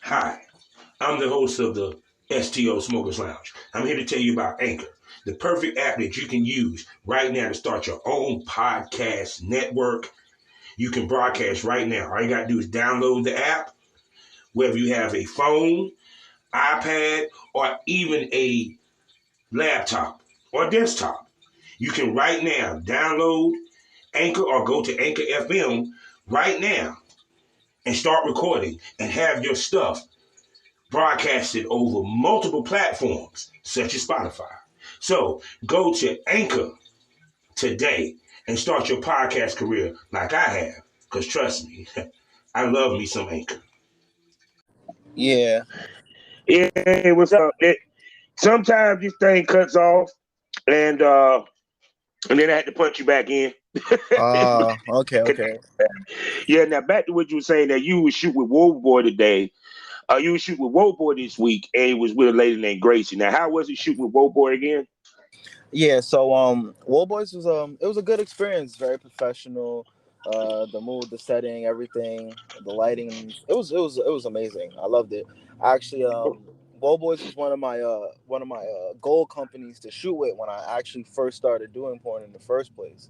Hi, I'm the host of the STO Smokers Lounge. I'm here to tell you about Anchor, the perfect app that you can use right now to start your own podcast network. You can broadcast right now. All you got to do is download the app, whether you have a phone, iPad, or even a laptop or desktop. You can right now download Anchor or go to Anchor FM right now and start recording and have your stuff broadcasted over multiple platforms such as Spotify. So go to Anchor today and start your podcast career like I have. Because trust me, I love me some Anchor. Yeah. Hey, what's up? Sometimes this thing cuts off, and then I had to punch you back in. Okay. Yeah. Now back to what you were saying that you would shoot with WhoBoyz today. You would shoot with WhoBoyz this week, and it was with a lady named Gracie. Now, how was it shooting with WhoBoyz again? Yeah, so WhoBoyz was it was a good experience, very professional. The mood, the setting, everything, the lighting, it was amazing. I loved it. Actually, WhoBoyz was one of my goal companies to shoot with when I actually first started doing porn in the first place.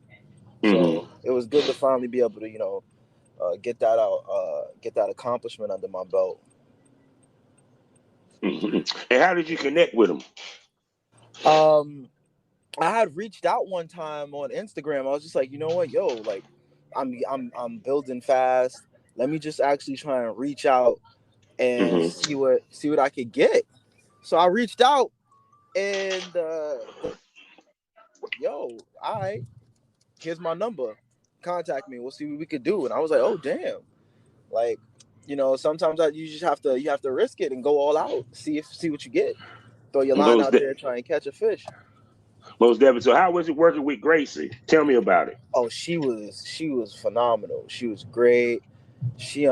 So it was good to finally be able to, get that out, get that accomplishment under my belt. And how did you connect with them? I had reached out one time on Instagram. I was just like, you know what, yo, like, I'm building fast. Let me just actually try and reach out and see what I could get. So I reached out, and yo, all right, here's my number. Contact me. We'll see what we could do. And I was like, oh damn, like, sometimes you just have to risk it and go all out. See what you get. Throw your line out there, try and catch a fish. Most definitely. So, how was it working with Gracie? Tell me about it. Oh, she was phenomenal. She was great. She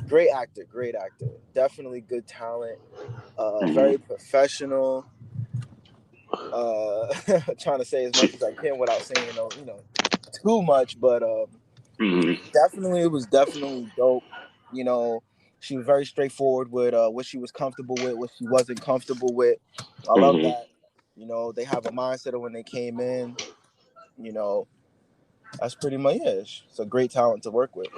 great actor, definitely good talent. Very professional. Trying to say as much as I can without saying too much, but definitely, it was definitely dope. She was very straightforward with what she was comfortable with, what she wasn't comfortable with. I love that. They have a mindset of when they came in. That's pretty much it. It's a great talent to work with.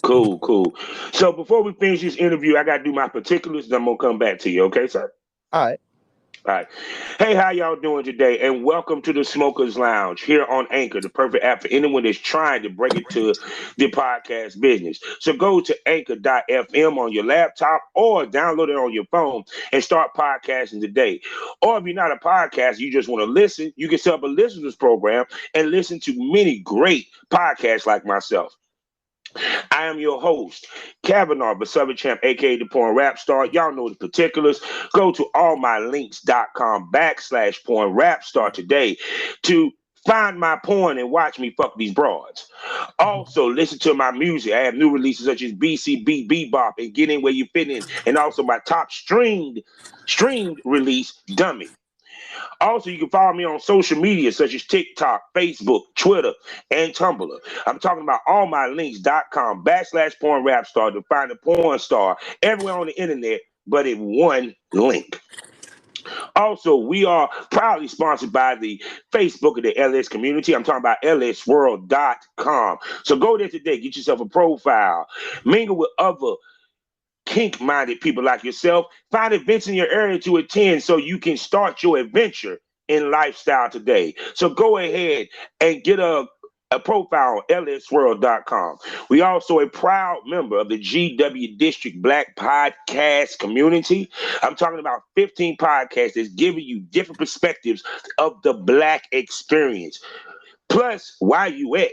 Cool. So before we finish this interview, I got to do my particulars, and I'm going to come back to you. Okay, sir? All right. All right. Hey, how y'all doing today? And welcome to the Smokers Lounge here on Anchor, the perfect app for anyone that's trying to break into the podcast business. So go to anchor.fm on your laptop or download it on your phone and start podcasting today. Or if you're not a podcaster, you just want to listen, you can set up a listeners program and listen to many great podcasts like myself. I am your host, Kavanaugh, the Southern Champ, aka the Porn Rap Star. Y'all know the particulars. Go to allmylinks.com/Porn Rap Star today to find my porn and watch me fuck these broads. Also, listen to my music. I have new releases such as BCB, Bebop, and Get In Where You Fit In, and also my top streamed release, Dummy. Also, you can follow me on social media such as TikTok, Facebook, Twitter, and Tumblr. I'm talking about allmylinks.com/Porn Rap Star to find a porn star everywhere on the internet, but in one link. Also, we are proudly sponsored by the Facebook of the LS community. I'm talking about lsworld.com. So go there today, get yourself a profile, mingle with other kink-minded people like yourself. Find events in your area to attend so you can start your adventure in lifestyle today. So go ahead and get a profile on lsworld.com. We also a proud member of the GW District Black Podcast community. I'm talking about 15 podcasts that's giving you different perspectives of the Black experience. Plus, while you at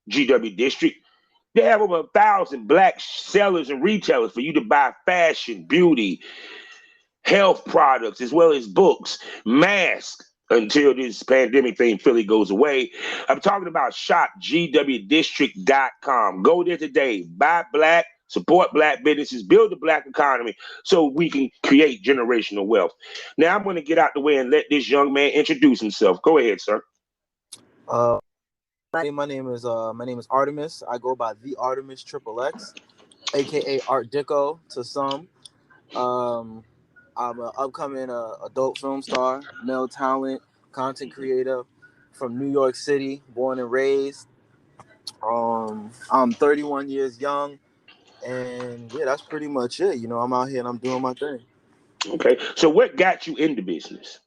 GW District, they have over 1,000 Black sellers and retailers for you to buy fashion, beauty, health products, as well as books, masks, until this pandemic thing fully goes away. I'm talking about shopgwdistrict.com. Go there today. Buy Black, support Black businesses, build the Black economy so we can create generational wealth. Now, I'm going to get out the way and let this young man introduce himself. Go ahead, sir. My name is Artemis. I go by the ArtemiXXX, aka Art Dicko to some. I'm an upcoming adult film star, male talent, content creator from New York City, born and raised. I'm 31 years young, and yeah, that's pretty much it. I'm out here and I'm doing my thing. Okay. So what got you into business?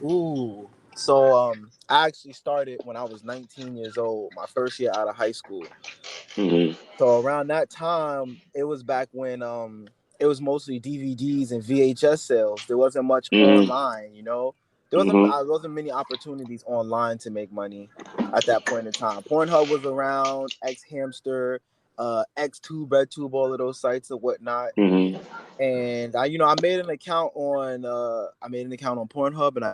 Ooh. So I actually started when I was 19 years old, my first year out of high school. Mm-hmm. So around that time, it was back when it was mostly DVDs and VHS sales. There wasn't much Mm-hmm. online. Mm-hmm. There wasn't many opportunities online to make money at that point in time. Pornhub was around, X Hamster, X2, RedTube, all of those sites and whatnot. Mm-hmm. And I made an account on Pornhub and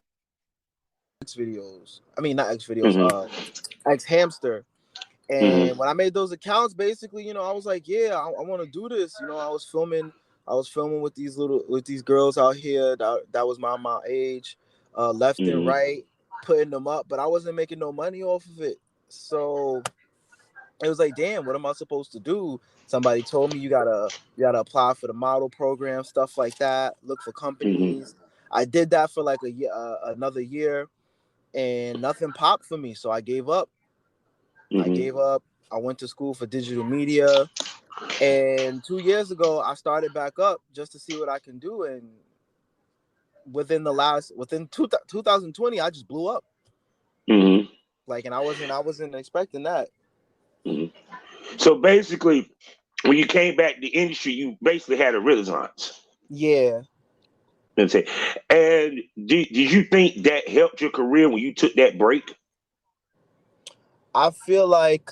X videos. I mean not X videos, Mm-hmm. X Hamster. And Mm-hmm. when I made those accounts, basically, I was like, yeah, I want to do this. I was filming with these girls out here that was my age, left and Mm-hmm. right, putting them up, but I wasn't making no money off of it. So it was like, damn, what am I supposed to do? Somebody told me you gotta apply for the model program, stuff like that. Look for Mm-hmm. companies. I did that for like a year, another year, and nothing popped for me. So I gave up. I Mm-hmm. gave up. I went to school for digital media, and 2 years ago, I started back up just to see what I can do. And within 2020, I just blew up. Mm-hmm. Like, and I wasn't expecting that. Mm-hmm. So basically, when you came back to the industry, you basically had a renaissance. Yeah, Let's say. And did you think that helped your career when you took that break? I feel like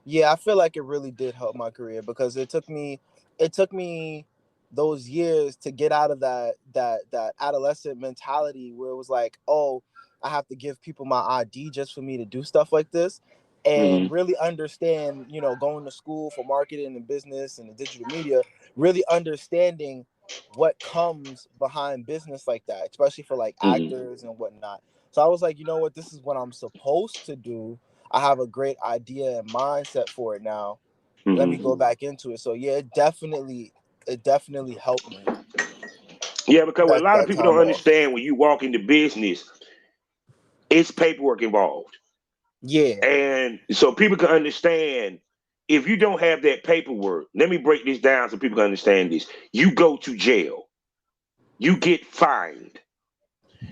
yeah, I feel like it really did help my career because it took me those years to get out of that adolescent mentality where it was like, oh, I have to give people my ID just for me to do stuff like this, and Mm-hmm. really understand, going to school for marketing and business and the digital media, really understanding what comes behind business like that, especially for like Mm-hmm. actors and whatnot. So I was like, you know what, this is what I'm supposed to do. I have a great idea and mindset for it now. Let me go Mm-hmm. back into it. So yeah, it definitely helped me Yeah, because what a that lot of that people time don't off. understand when you walk into business, it's paperwork involved. Yeah. And so people can understand if you don't have that paperwork, let me break this down so people can understand this. You go to jail, you get fined.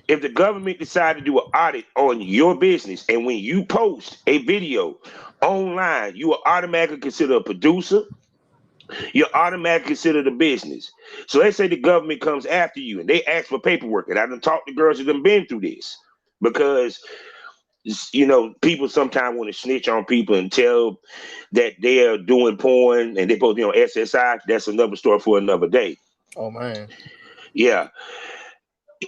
If the government decide to do an audit on your business, and when you post a video online, you are automatically considered a producer, you're automatically considered a business. So let's say the government comes after you and they ask for paperwork. And I done talked to girls that done been through this because people sometimes want to snitch on people and tell that they are doing porn and they're supposed to be on SSI. That's another story for another day. Oh man. Yeah.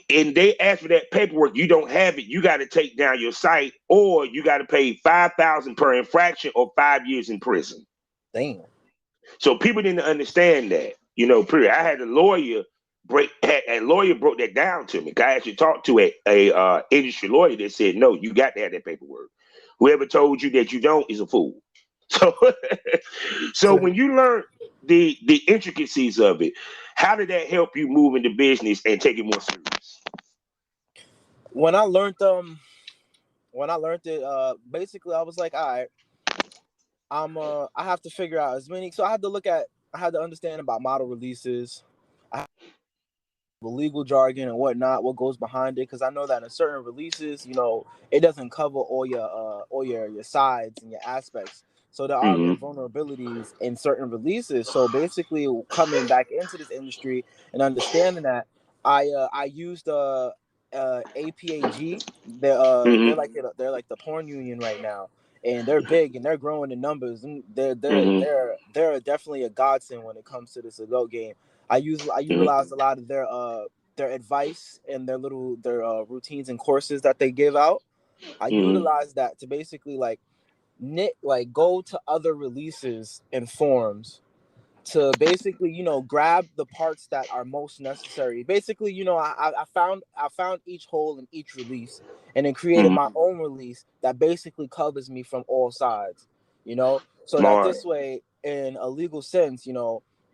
And they ask for that paperwork, you don't have it, you got to take down your site, or you got to pay 5,000 per infraction or 5 years in prison. Damn. So people didn't understand that, period. I had a lawyer broke that down to me. I actually talked to a industry lawyer that said, no, you got to have that paperwork. Whoever told you that you don't is a fool. So, so when you learn the intricacies of it, how did that help you move into business and take it more serious? when I learned when I learned it, basically I was like, all right, I have to figure out as many. So I had to understand about model releases, the legal jargon and whatnot, what goes behind it, because I know that in certain releases, it doesn't cover all your sides and your aspects. So there are Mm-hmm. vulnerabilities in certain releases. So basically, coming back into this industry and understanding that, I used APAG. They're Mm-hmm. like the porn union right now, and they're big and they're growing in numbers. And Mm-hmm. they're definitely a godsend when it comes to this adult game. I Mm-hmm. utilized a lot of their advice and their routines and courses that they give out. I Mm-hmm. utilize that to basically go to other releases and forums to basically grab the parts that are most necessary. Basically, I found each hole in each release and then created my Mm-hmm. own release that basically covers me from all sides. So that Smart. this way, in a legal sense,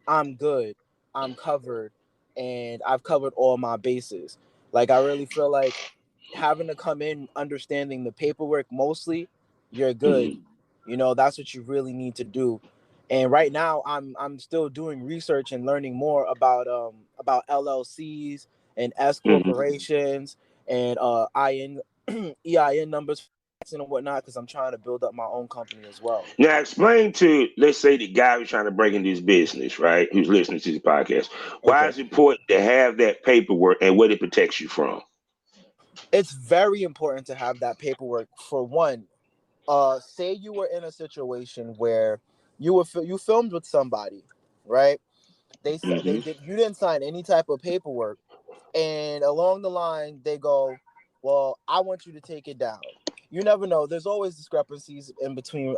I'm good, I'm covered, and I've covered all my bases. Like, I really feel like having to come in understanding the paperwork mostly, you're good. Mm-hmm. You know, that's what you really need to do. And right now I'm still doing research and learning more about LLCs and S Mm-hmm. corporations and IN EIN numbers and whatnot, because I'm trying to build up my own company as well. Now, explain to, let's say, the guy who's trying to break into this business, right? Who's listening to this podcast, why Okay. it's important to have that paperwork and what it protects you from. It's very important to have that paperwork. For one, say you were in a situation where you filmed with somebody, right? They Mm-hmm. did, you didn't sign any type of paperwork, and along the line they go, well, I want you to take it down. You never know, there's always discrepancies in between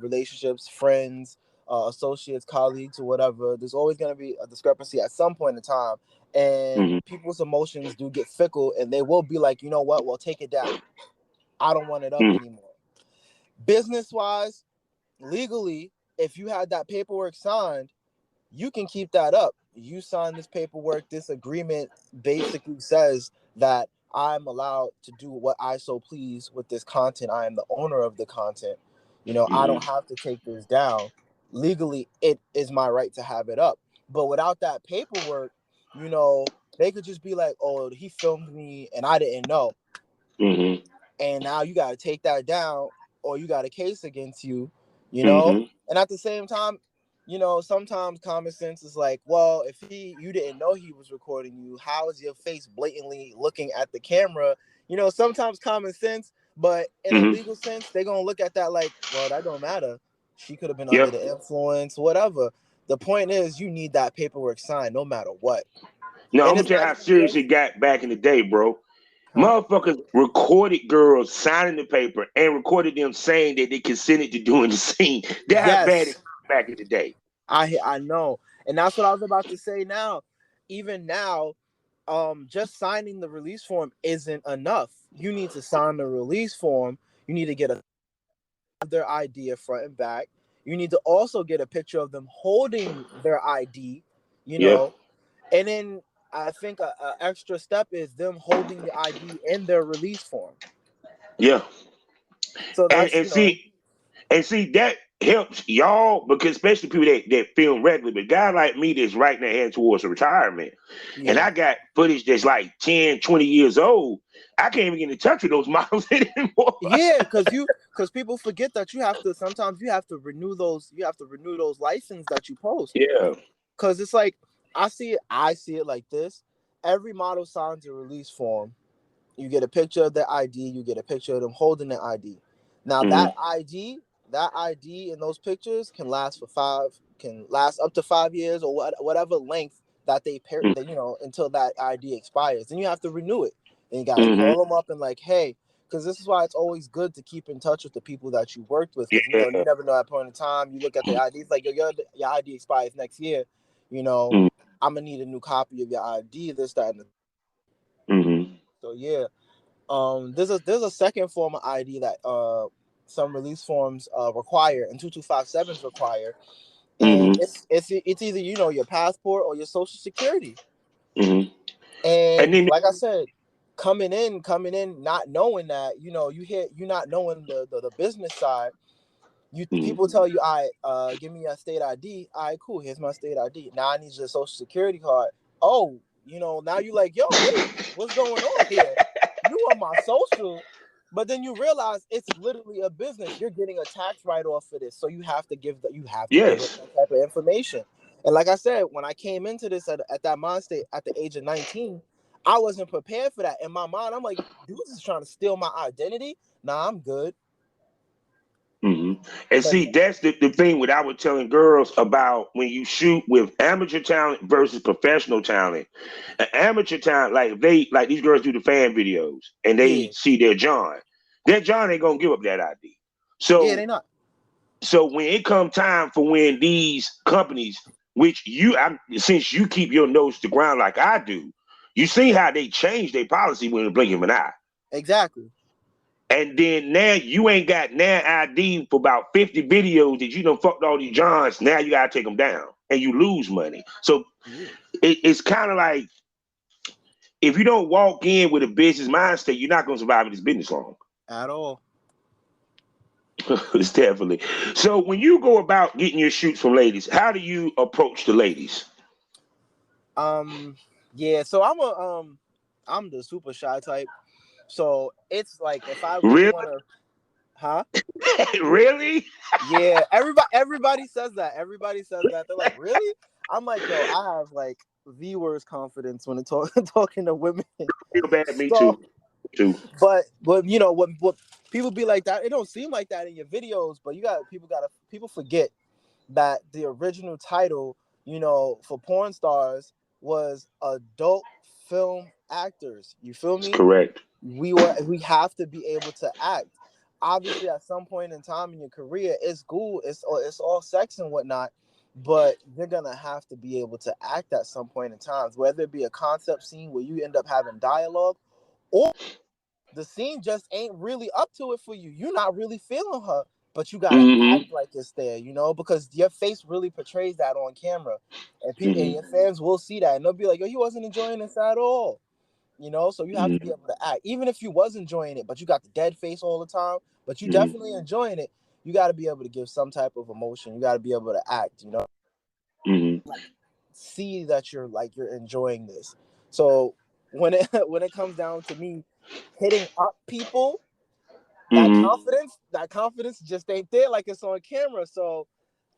relationships, friends, associates, colleagues, or whatever. There's always going to be a discrepancy at some point in time, and Mm-hmm. people's emotions do get fickle, and they will be like, you know what, well, take it down. I don't want it up anymore. Business wise, legally, if you had that paperwork signed, you can keep that up. You sign this paperwork. This agreement basically says that I'm allowed to do what I so please with this content. I am the owner of the content. You know, I Mm-hmm. don't have to take this down. Legally, it is my right to have it up. But without that paperwork, you know, they could just be like, oh, he filmed me and I didn't know. Mm-hmm. And now you got to take that down, or you got a case against you, you know. Mm-hmm. And at the same time, you know, sometimes common sense is like, well, if you didn't know he was recording you, how is your face blatantly looking at the camera? You know, sometimes common sense, but in a Mm-hmm. legal sense, they're gonna look at that like, well, that don't matter. She could have been under Yep. the influence, whatever. The point is, you need that paperwork signed no matter what. Now, I'm And gonna it's tell you not how even serious just, it got back in the day, bro. huh? Motherfuckers recorded girls signing the paper and recorded them saying that they consented to doing the scene. That's how bad it Yes. got back in the day. I know, and that's what I was about to say. Now, even now, just signing the release form isn't enough. You need to sign the release form. You need to get their ID front and back. You need to also get a picture of them holding their ID. You Yep. know, and then I think a extra step is them holding the ID in their release form. Yeah. So And that's, and you know, see and see that helps y'all because especially people that film regularly, but guy like me that's right now heading towards retirement, and yeah. I got footage that's like 10, 20 years old. I can't even get in touch with those models anymore. Yeah, because people forget that you have to sometimes you have to renew those license that you post. Yeah. Because it's like I see it like this. Every model signs a release form. You get a picture of their ID, you get a picture of them holding their ID. Now Mm-hmm. that ID in those pictures can last up to 5 years, or whatever length that that, you know, until that ID expires. Then you have to renew it. And you gotta Mm-hmm. call them up and like, hey, because this is why it's always good to keep in touch with the people that you worked with, because, you know, Yeah. you never know at a point in time. You look at the ID, it's like, yo, your ID expires next year. You know, I'm gonna need a new copy of your ID. This, that, and the, Mm-hmm. so yeah. There's a second form of ID that some release forms require, and 2257s require, and Mm-hmm. it's either, you know, your passport or your social security. Mm-hmm. And And then like I said, coming in not knowing that, you know, you not knowing the business side. You Mhm. People tell you, all right, give me your state ID. All right, cool, here's my state ID. Now I need your social security card. Oh, you know, now you like, yo, wait, what's going on here? You want my social, but then you realize it's literally a business. You're getting a tax write-off for this, so you have to give up Yes. that type of information. And like I said, when I came into this at that mind state at the age of 19, I wasn't prepared for that. In my mind, I'm like, dudes is trying to steal my identity. Nah, I'm good. Hmm. And But see, that's the thing what I was telling girls about when you shoot with amateur talent versus professional talent. An amateur talent, like if they like these girls do the fan videos and they yeah, see their John ain't gonna give up that ID. yeah, So they not. so when it come time for when these companies, which since you keep your nose to the ground like I do, you see how they change their policy when you blink of an eye. Exactly. And then now you ain't got now ID for about 50 videos that you done fucked all these Johns. Now you gotta take them down and you lose money. So Yeah. it's kind of like if you don't walk in with a business mindset, you're not gonna survive in this business long. At all. It's definitely. So when you go about getting your shoots from ladies, how do you approach the ladies? Yeah, so I'm the super shy type. So it's like if I really Really? want to, huh? Really? Yeah, everybody says that. Everybody says that. They're like, really? I'm like, yo, I have like the worst confidence when it talking to women. Feel bad, me So, too. Too. but you know what people be like that. It don't seem like that in your videos, but people forget that the original title, you know, for porn stars was adult film actors. You feel That's me? correct. We have to be able to act. Obviously, at some point in time in your career, it's cool, it's all sex and whatnot, but you're gonna have to be able to act at some point in time, whether it be a concept scene where you end up having dialogue, or the scene just ain't really up to it for you. You're not really feeling her, but you gotta Mm-hmm. act like it's there, you know, because your face really portrays that on camera, and people and Mm-hmm. your fans will see that, and they'll be like, "Yo, he wasn't enjoying this at all." You know, so you have to be Mm-hmm. able to act, even if you was enjoying it, but you got the dead face all the time, but you definitely enjoying it. You got to be able to give some type of emotion. You got to be able to act. You know, Mm-hmm. like see that you're enjoying this. So when it when it comes down to me hitting up people, Mm-hmm. that confidence just ain't there like it's on camera. So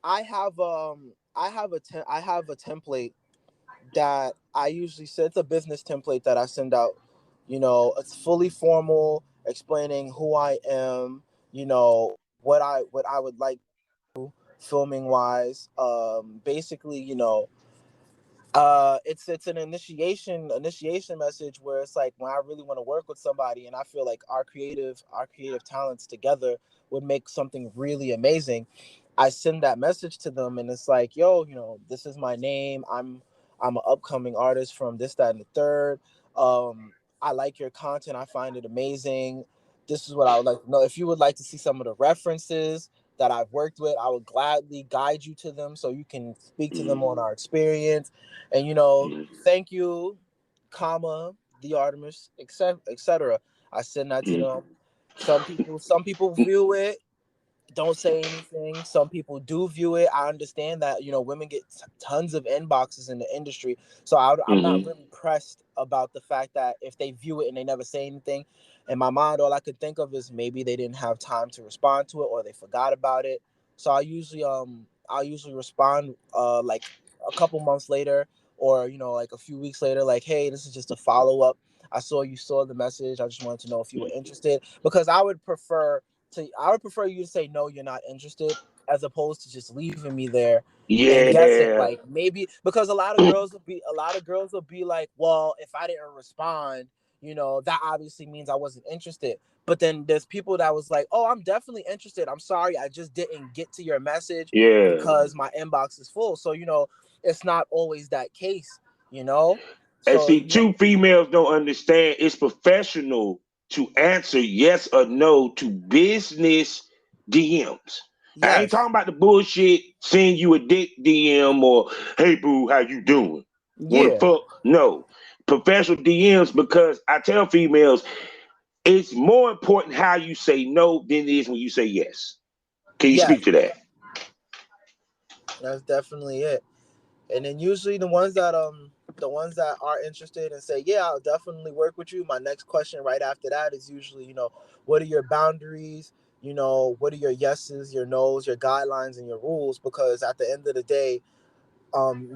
I have a template that I usually send. It's a business template that I send out. You know, it's fully formal, explaining who I am. You know what I would like filming wise. Basically, you know, it's an initiation message where it's like when I really want to work with somebody and I feel like our creative talents together would make something really amazing. I send that message to them and it's like, yo, you know, this is my name. I'm an upcoming artist from this, that, and the third. I like your content. I find it amazing. This is what I would like to know. If you would like to see some of the references that I've worked with, I would gladly guide you to them so you can speak to them on our experience. And you know, thank you, comma, the Artemis, etc., etc. I send that to them. Some people view it, don't say anything. Some people do view it. I understand that, you know, women get tons of inboxes in the industry. So I'm not Mm-hmm. really pressed about the fact that if they view it and they never say anything. In my mind, all I could think of is maybe they didn't have time to respond to it or they forgot about it. So I'll usually respond like a couple months later, or you know, like a few weeks later, like, hey, this is just a follow-up. I saw you saw the message. I just wanted to know if you were interested, because I would prefer you to say no, you're not interested, as opposed to just leaving me there and guessing Yeah. like maybe, because a lot of girls will be like, well, if I didn't respond, you know, that obviously means I wasn't interested. But then there's people that was like, oh, I'm definitely interested. I'm sorry, I just didn't get to your message Yeah. because my inbox is full. So, you know, it's not always that case, you know? And So see, you two females don't understand it's professional to answer yes or no to business DMs. I ain't yes. talking about the bullshit send you a dick DM or hey boo, how you doing? Wanna Yeah. fuck? No. Professional DMs, because I tell females it's more important how you say no than it is when you say yes. Can you Yes. speak to that? That's definitely it. And then usually the ones that are interested and say, yeah, I'll definitely work with you. My next question right after that is usually, you know, what are your boundaries? You know, what are your yeses, your nos, your guidelines, and your rules? Because at the end of the day, I'm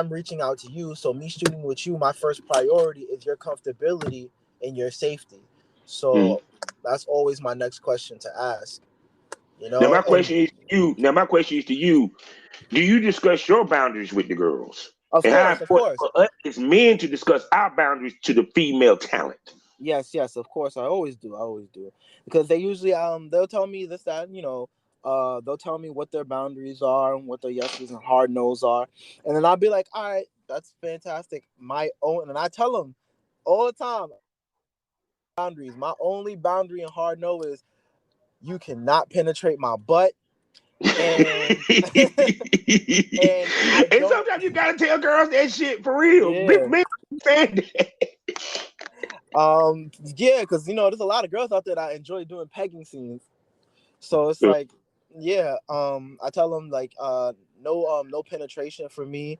reaching out to you. So me shooting with you, my first priority is your comfortability and your safety. Mhm. So that's always my next question to ask, you Now know? my And question is to you. Now my question is to you. Do you discuss your boundaries with the girls? And how of important course. for us as men to discuss our boundaries to the female talent? Yes, yes, of course. I always do. I always do. Because they usually they'll tell me this, that, you know, they'll tell me what their boundaries are and what their yeses and hard nos are. And then I'll be like, all right, that's fantastic. My own, and I tell them all the time, boundaries. My only boundary in hard no is you cannot penetrate my butt. And and I and don't. sometimes you gotta tell girls that shit for real. Yeah. Men understand that. Yeah, because there's a lot of girls out there that enjoy doing pegging scenes. So it's like, yeah, I tell them like no penetration for me,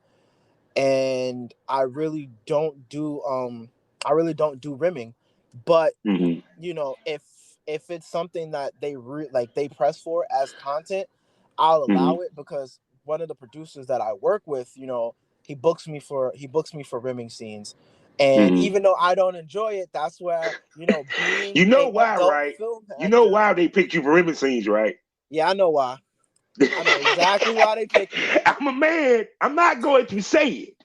and I really don't do rimming. But Mm-hmm. if it's something that they they press for as content, I'll allow it, because one of the producers that I work with, he books me for rimming scenes. And even though I don't enjoy it, that's where, being You know an why, adult right? film You know actor. why they picked you for rimming scenes, right? Yeah, I know why. I know exactly why they picked me. I'm a man. I'm not going to say it.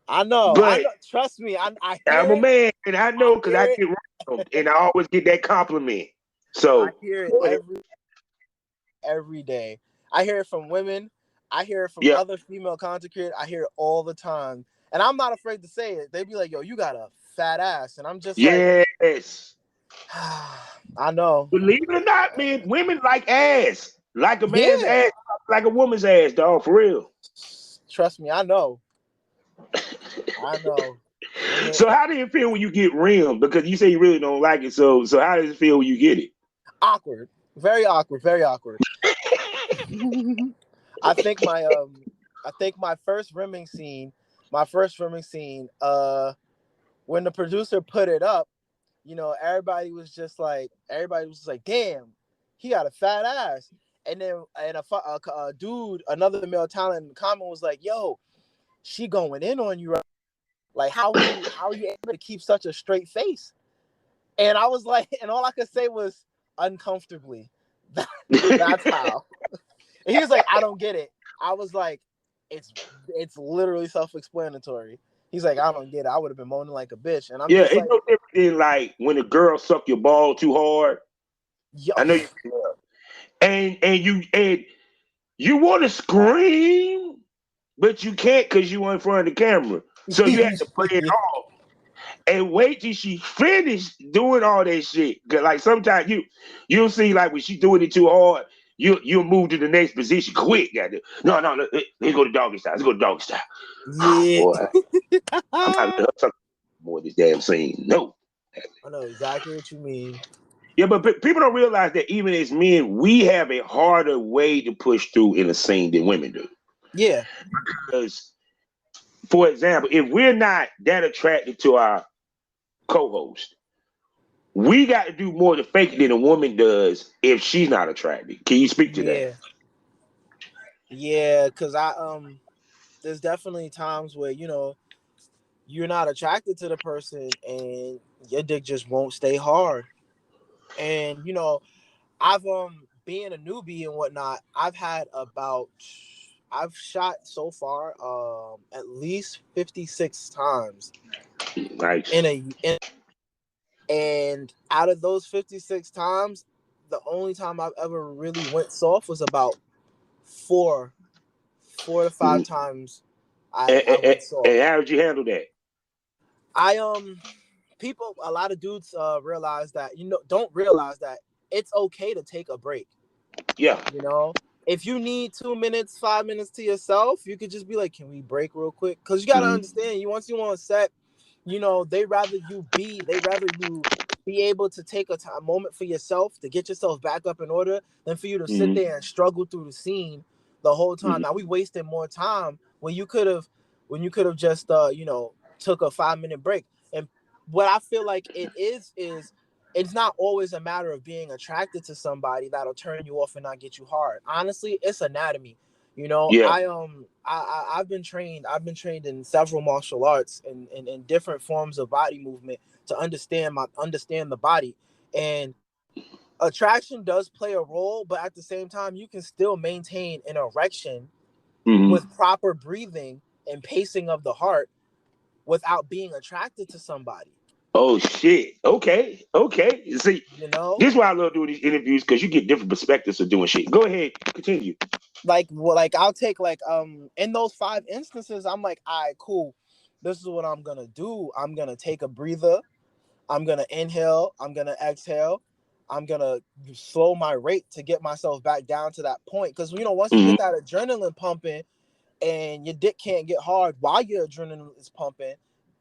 I know. But Trust me. I I'm hear a it. man, and I know because I hear it. get round, and I always get that compliment. I So hear it every day. I hear it from women. I hear it from yeah, other female content creators. I hear it all the time. And I'm not afraid to say it. They be like, yo, you got a fat ass. And I'm just like, yes. I know. Believe it or not, man, women like ass. Like a man's Yeah. ass, like a woman's ass, dog, for real. Trust me, I know. I know. So how do you feel when you get rimmed? Because you say you really don't like it. So how does it feel when you get it? Awkward. Very awkward. Very awkward. I think my first rimming scene, when the producer put it up, everybody was just like, damn, he got a fat ass. And then a dude, another male talent in the comment was like, yo, she going in on you. Like, how are you able to keep such a straight face? And I was like, and all I could say was uncomfortably. That's how. And he was like, I don't get it. I was like, it's literally self-explanatory. He's like, I don't get it. I would have been moaning like a bitch. And I'm Yeah, just it's like, no different than like when a girl suck your ball too hard. yo. I know you and you want to scream, but you can't because you in front of the camera. So you have to play it off and wait till she finished doing all that shit. Cause like sometimes you'll see like when she doing it too hard, you'll move to the next position quick. No, let's go to doggy style. Let's go to doggy style. Yeah. Boy, I'm not letting her suck more of this damn scene. No. I know exactly what you mean. Yeah, but people don't realize that even as men, we have a harder way to push through in a scene than women do. Yeah. Because, for example, if we're not that attracted to our co-host, we got to do more to fake it than a woman does if she's not attracted. Can you speak to that? Yeah, because there's definitely times where, you're not attracted to the person and your dick just won't stay hard. And, I've being a newbie and whatnot, I've shot so far at least 56 times Nice. and out of those 56 times, the only time I've ever really went soft was about four to five times I went soft. And how did you handle that? A lot of dudes realize that, don't realize that it's okay to take a break. Yeah. If you need 2 minutes, 5 minutes to yourself, you could just be like, can we break real quick? Because you got to understand, once you on set, they'd rather you be able to take a moment for yourself to get yourself back up in order than for you to sit there and struggle through the scene the whole time. Now we wasted more time when you could have just took a 5-minute break. And what I feel like it is it's not always a matter of being attracted to somebody that'll turn you off and not get you hard. Honestly, it's anatomy. Yeah. I've been trained in several martial arts and in different forms of body movement to understand the body. And attraction does play a role, but at the same time, you can still maintain an erection with proper breathing and pacing of the heart without being attracted to somebody. Oh shit. Okay. See, this is why I love doing these interviews, because you get different perspectives of doing shit. Go ahead, continue. Like I'll take in those 5 instances, I'm like, all right, cool. This is what I'm gonna do. I'm gonna take a breather. I'm gonna inhale, I'm gonna exhale, I'm gonna slow my rate to get myself back down to that point. Because once you get that adrenaline pumping and your dick can't get hard while your adrenaline is pumping,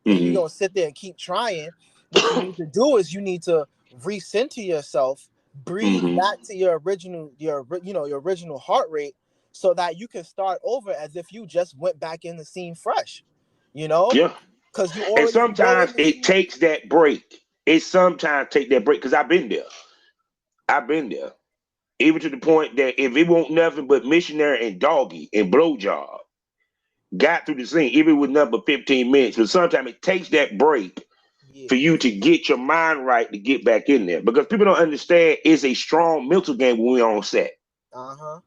and you're gonna sit there and keep trying, what you need to do is you need to recenter yourself, breathe back to your original heart rate, so that you can start over as if you just went back in the scene fresh. Yeah. Because you And already well in sometimes the it scene. takes that break. It sometimes take that break because I've been there. I've been there. Even to the point that if it won't nothing but missionary and doggy and blowjob, got through the scene, even with number 15 minutes. But sometimes it takes that break Yeah. for you to get your mind right to get back in there. Because people don't understand it's a strong mental game when we're on set. Uh-huh.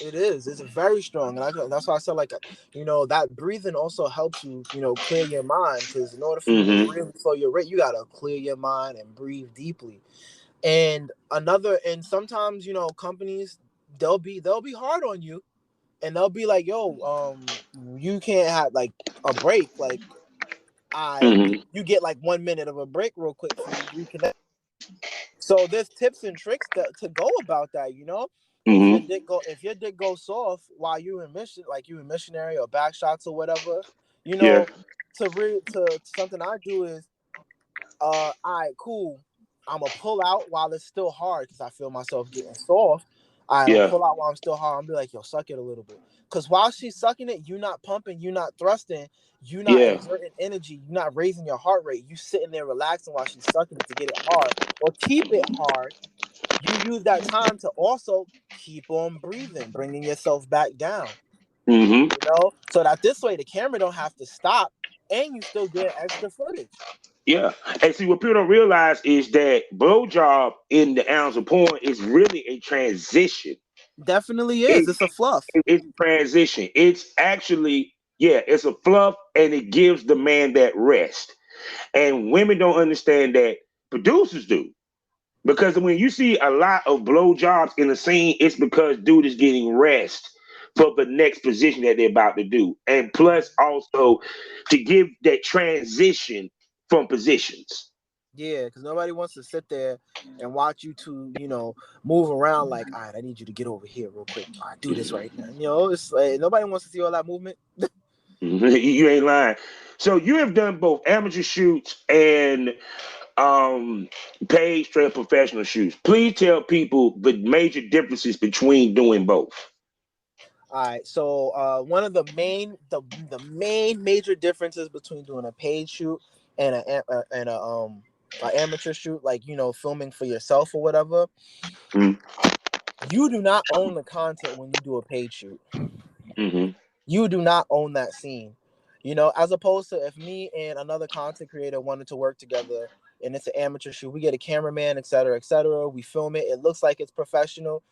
It is. It's very strong, and that's why I said that breathing also helps you, clear your mind. Because in order for you to really slow your rate, you gotta clear your mind and breathe deeply. And sometimes companies they'll be hard on you, and they'll be like, "Yo, you can't have like a break. Like, you get like 1 minute of a break real quick for you to reconnect." So there's tips and tricks to go about that. If your dick goes soft while you in mission, like you in missionary or back shots or whatever, Yeah. to something I do is, all right, cool. I'm gonna pull out while it's still hard because I feel myself getting soft. I'm gonna Yeah. pull out while I'm still hard. I'm be like, yo, suck it a little bit. Because while she's sucking it, you not pumping, you not thrusting, you not Yeah. exerting energy, you not raising your heart rate. You sitting there relaxing while she's sucking it to get it hard or keep it hard. You use that time to also keep on breathing, bringing yourself back down. So that this way the camera don't have to stop and you still get extra footage. Yeah. And see, what people don't realize is that blowjob in the ounce of porn is really a transition. Definitely is. It, It's a fluff. it's a transition. It's actually, yeah, it's a fluff and it gives the man that rest. And women don't understand that. Producers do. Because when you see a lot of blowjobs in the scene, it's because dude is getting rest for the next position that they're about to do. And plus also to give that transition from positions. Yeah, because nobody wants to sit there and watch you two, move around like, all right, I need you to get over here real quick. All right, do this right now. It's like nobody wants to see all that movement. You ain't lying. So you have done both amateur shoots and paid straight professional shoots. Please tell people the major differences between doing both. All right, so one of the main major differences between doing a paid shoot and a amateur shoot, like filming for yourself or whatever, Mm-hmm. you do not own the content when you do a paid shoot. Mm-hmm. You do not own that scene. As opposed to if me and another content creator wanted to work together and it's an amateur shoot, we get a cameraman, et cetera, et cetera. We film it. It looks like it's professional.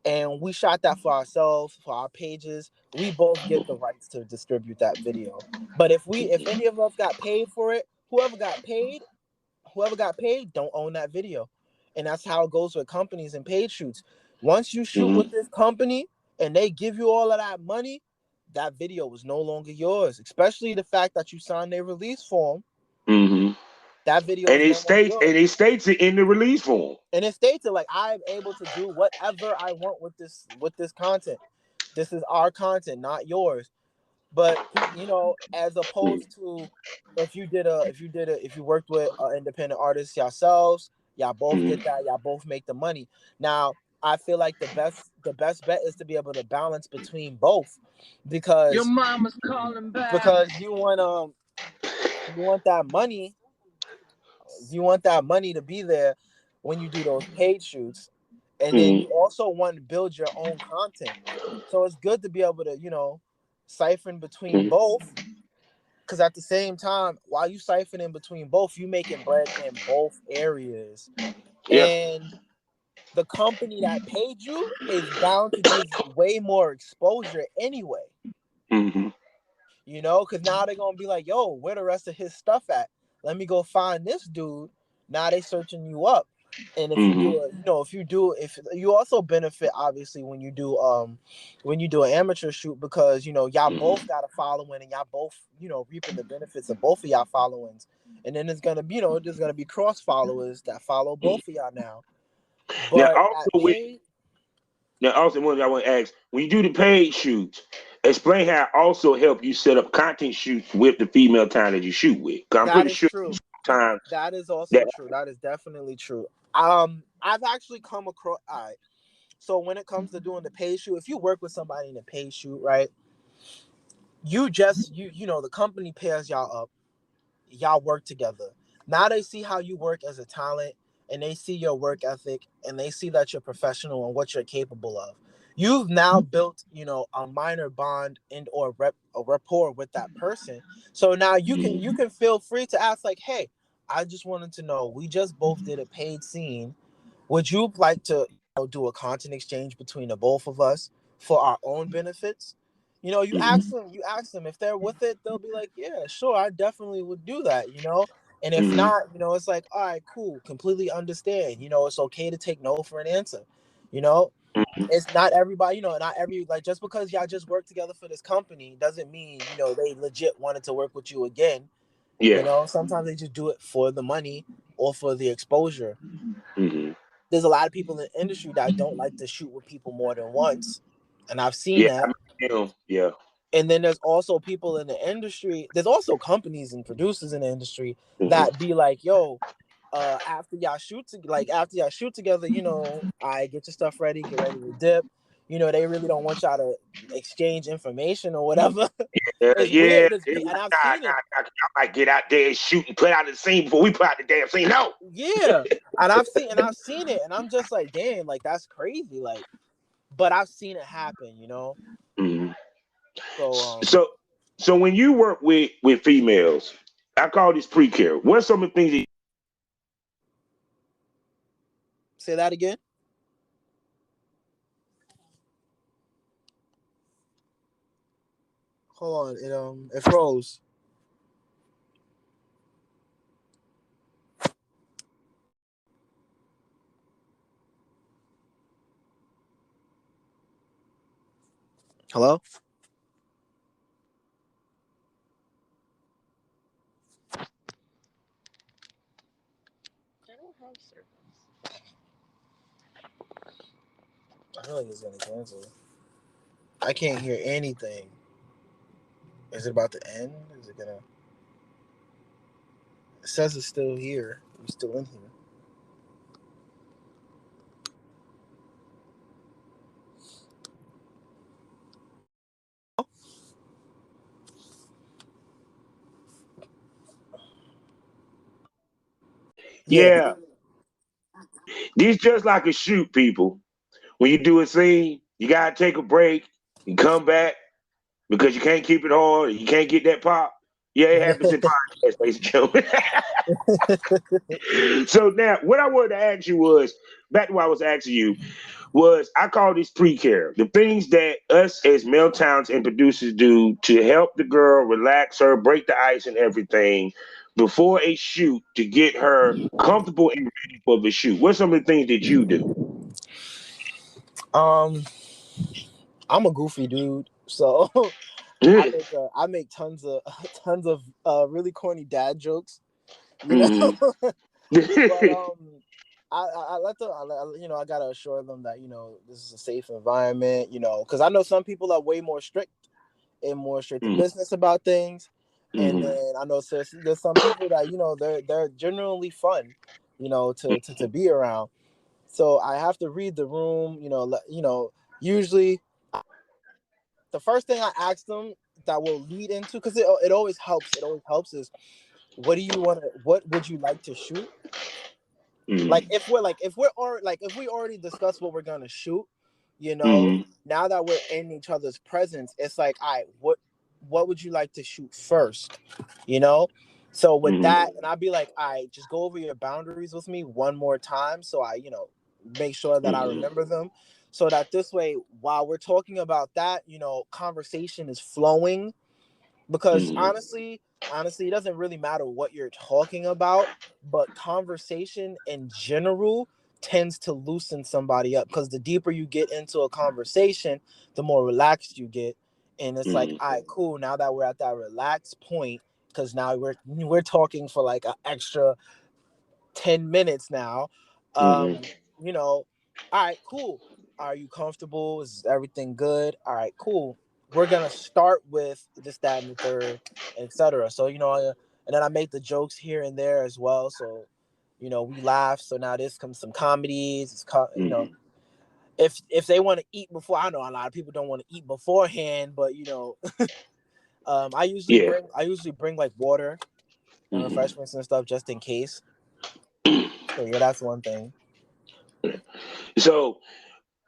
And we shot that for ourselves, for our pages. We both get the rights to distribute that video. But if any of us got paid for it, whoever got paid don't own that video. And that's how it goes with companies and paid shoots. Once you shoot with this company and they give you all of that money, that video was no longer yours. Especially the fact that you signed a release form. Mm-hmm. That video And is it no longer states yours. and it states it in the release form. And it states it like, I'm able to do whatever I want with this content. This is our content, not yours. But as opposed to if you worked with independent artists yourselves, y'all both Mm-hmm. get that, y'all both make the money. Now, I feel like the best bet is to be able to balance between both, because Your mama's calling back. because you want that money, to be there when you do those paid shoots, and then you also want to build your own content. So it's good to be able to siphon between Mm-hmm. both, because at the same time, while you siphoning between both, you making bread in both areas. Yeah. And the company that paid you is bound to give you way more exposure anyway. Mm-hmm. Because now they're gonna be like, yo, where the rest of his stuff at? Let me go find this dude. Now they searching you up. And if you do it, if you also benefit obviously when you do an amateur shoot, because y'all both got a following and y'all both reaping the benefits of both of y'all followings, and then it's gonna be there's gonna be cross followers that follow both of y'all now. Now, But also at paid, one thing I want to ask: when you do the paid shoots, explain how it also help you set up content shoots with the female talent that you shoot with. 'Cause I'm that pretty is sure true. sometimes That is also that true. That is definitely true. I've actually come across. All right. So when it comes to doing the pay shoot, if you work with somebody in a pay shoot, right? The company pairs y'all up. Y'all work together. Now they see how you work as a talent, and they see your work ethic, and they see that you're professional and what you're capable of. You've now built, a minor bond and or a rapport with that person. So now you can feel free to ask, like, hey, I just wanted to know, we just both did a paid scene. Would you like to do a content exchange between the both of us for our own benefits? You ask them if they're with it, they'll be like, yeah, sure, I definitely would do that. And if not, it's like, all right, cool, completely understand. It's okay to take no for an answer. You know, it's not everybody, not every, like, just because y'all just work together for this company doesn't mean, they legit wanted to work with you again. yeah. Sometimes they just do it for the money or for the exposure. Mm-hmm. There's a lot of people in the industry that don't like to shoot with people more than once. And I've seen Yeah, that. yeah. And then there's also people in the industry. There's also companies and producers in the industry Mm-hmm. that be like, yo, after y'all shoot together, I get your stuff ready, get ready to dip. They really don't want y'all to exchange information or whatever. Yeah, It's yeah. weird. And I've Nah, seen it. I might get out there and shoot and put out the scene before we put out the damn scene. No. Yeah. And I've seen it, and I'm just like, damn, like, that's crazy. Like, but I've seen it happen. Mm-hmm. So So, so when you work with females, I call this pre-care. What's some of the things that say that again. Hold on, it froze. Hello? I don't have service. I feel like it's gonna cancel. I can't hear anything. Is it about to end? Is it gonna? It says it's still here. We're still in here. Yeah. yeah, this just like a shoot, people. When you do a scene, you gotta take a break and come back because you can't keep it on, you can't get that pop. Yeah, it happens in podcasts, ladies and gentlemen. So now, what I wanted to ask you was, back to what I was asking you, was I call this pre-care. The things that us as male talents and producers do to help the girl relax her, break the ice and everything before a shoot to get her comfortable and ready for the shoot. What's some of the things that you do? um, I'm a goofy dude, so Mm-hmm. I make tons of tons of really corny dad jokes. You know. But I let them. I gotta assure them that this is a safe environment. Because I know some people are way more strict and more straight to business about things, and Mm-hmm. then I know there's some people that they're generally fun, to be around. So I have to read the room. Usually the first thing I ask them that will lead into, because it always helps. It always helps is, what would you like to shoot? Mm-hmm. If we already discussed what we're gonna shoot, Mm-hmm. now that we're in each other's presence, it's like, all right, what would you like to shoot first? So with Mm-hmm. that, and I'd be like, all right, just go over your boundaries with me one more time, so I make sure that I remember them, so that this way, while we're talking about that, conversation is flowing, because honestly, it doesn't really matter what you're talking about, but conversation in general tends to loosen somebody up, because the deeper you get into a conversation, the more relaxed you get. And it's like, all right, cool, now that we're at that relaxed point, because now we're talking for like an extra 10 minutes now. You know, all right, cool. Are you comfortable? Is everything good? All right, cool. We're gonna start with this, that, and the third, etc. So, and then I make the jokes here and there as well. So, we laugh. So now this comes some comedies. If they want to eat before, I know a lot of people don't want to eat beforehand, but I usually bring like water and refreshments and stuff just in case. So yeah, that's one thing. So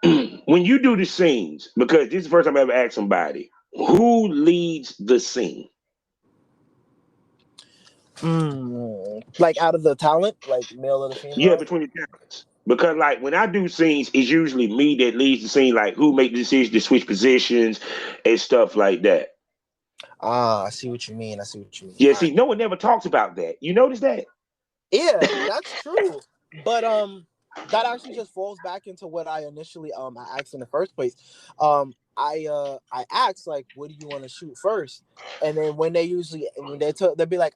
when you do the scenes, because this is the first time I ever asked somebody, who leads the scene? Like out of the talent, like male or the Yeah, female? between the talents. Because like when I do scenes, it's usually me that leads the scene, like who make the decision to switch positions and stuff like that. I see what you mean. Yeah, All see, right. no one never talks about that. You notice that? Yeah, that's true. But that actually just falls back into what I initially I asked in the first place. I asked, like, what do you want to shoot first? And then when they'll be like,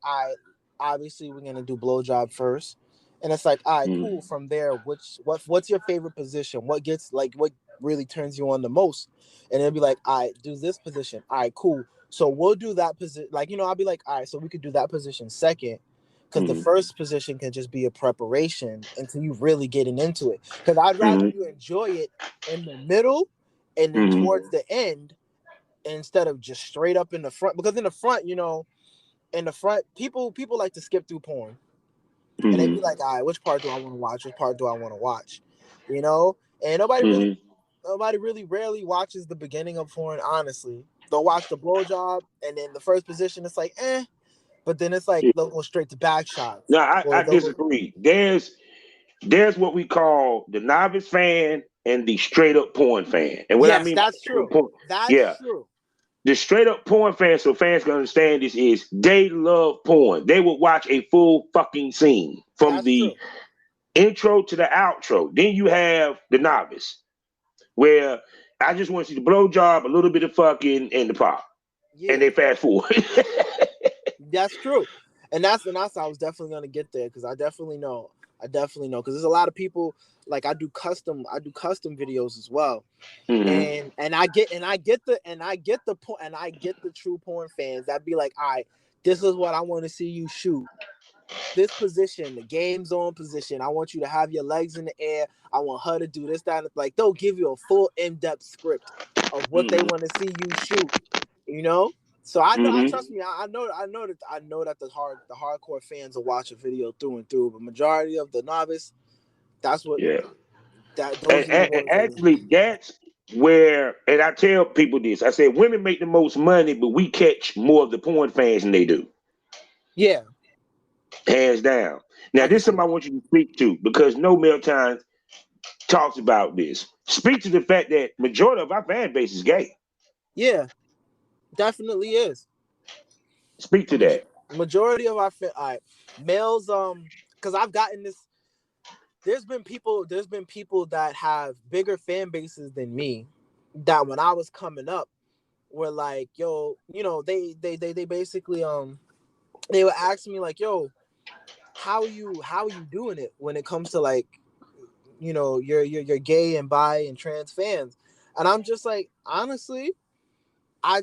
obviously we're gonna do blowjob first. And it's like, all right, cool. From there, what's your favorite position? What really turns you on the most? And they'll be like, all right, do this position. All right, cool. So we'll do that position. Like, I'll be like, all right, so we could do that position second, because the first position can just be a preparation until you really getting into it. Because I'd rather you enjoy it in the middle and then towards the end, instead of just straight up in the front. Because in the front, people like to skip through porn. And they'd be like, all right, which part do I want to watch? Which part do I want to watch? And nobody really rarely watches the beginning of porn, honestly. They'll watch the blowjob, and then the first position, it's like, eh. But then it's like they'll go straight to back shots. No, Or I they'll go, disagree. There's what we call the novice fan and the straight up porn fan. And what I yes, mean by that's true. porn, That's true. the straight up porn fan, so fans can understand this, is they love porn. They will watch a full fucking scene from That's the true. intro to the outro. Then you have the novice, where I just want to see the blowjob, a little bit of fucking, and the pop. Yeah, And they fast forward. that's true. And that's I was definitely gonna get there, because I definitely know because there's a lot of people, like, I do custom videos as well. And I get the true porn fans that be like, all right, this is what I want to see you shoot. This position, the game zone position. I want you to have your legs in the air. I want her to do this, that, and like, they'll give you a full in-depth script of what they want to see you shoot. So I know, trust me, I know that the hardcore fans will watch a video through and through, but majority of the novice, that's what Yeah. those are the And ones actually, that's where, and I tell people this, I said, women make the most money, but we catch more of the porn fans than they do. Yeah. Hands down. Now, this is something I want you to speak to, because no male times talks about this. Speak to the fact that majority of our fan base is gay. Yeah, definitely is. Speak to that. Majority of our males, because I've gotten this. There's been people that have bigger fan bases than me, that when I was coming up were like, yo, they basically they would ask me like, yo, how are you doing it when it comes to, like, you're gay and bi and trans fans? And I'm just like, honestly, I'm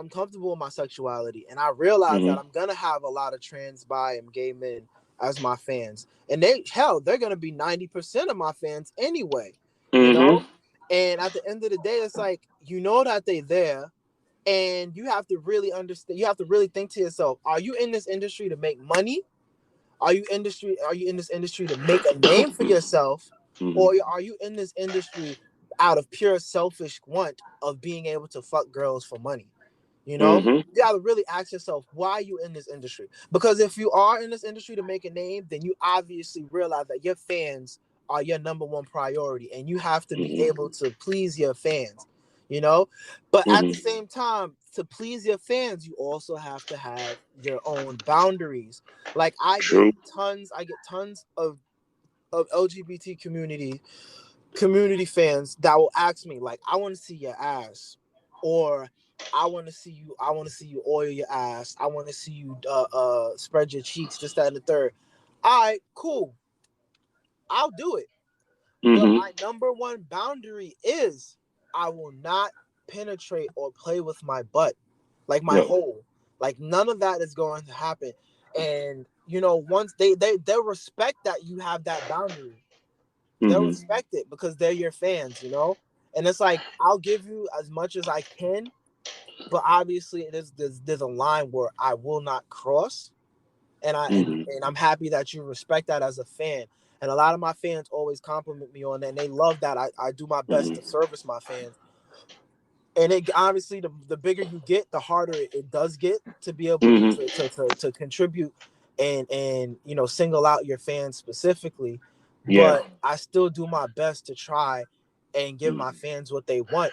comfortable with my sexuality, and I realize that I'm gonna have a lot of trans, bi, and gay men as my fans, and they're gonna be 90% of my fans anyway, And at the end of the day, it's like, that they're there, and you have to really understand. You have to really think to yourself: are you in this industry to make money? Are you in this industry to make a name for yourself, or are you in this industry out of pure selfish want of being able to fuck girls for money? You gotta really ask yourself, why are you in this industry? Because if you are in this industry to make a name, then you obviously realize that your fans are your number one priority, and you have to be able to please your fans. you know. But at the Mm-hmm. same time, to please your fans, you also have to have your own boundaries. Like I get True. tons of LGBT community fans that will ask me like, I want to see your ass, or I want to see you oil your ass, I want to see you spread your cheeks, this, that, and the third. All right, cool, I'll do it. But Mm-hmm. my number one boundary is I will not penetrate or play with my butt, like my No. hole. Like none of that is going to happen. And once they'll respect that you have that boundary. They'll Mm-hmm. respect it because they're your fans, And it's like I'll give you as much as I can, but obviously there's a line where I will not cross. And Mm-hmm. I'm happy that you respect that as a fan. And a lot of my fans always compliment me on that, and they love that I do my best to Mm-hmm. service my fans. And it obviously the bigger you get, the harder it does get to be able Mm-hmm. to contribute and single out your fans specifically. Yeah. But I still do my best to try and give my fans what they want.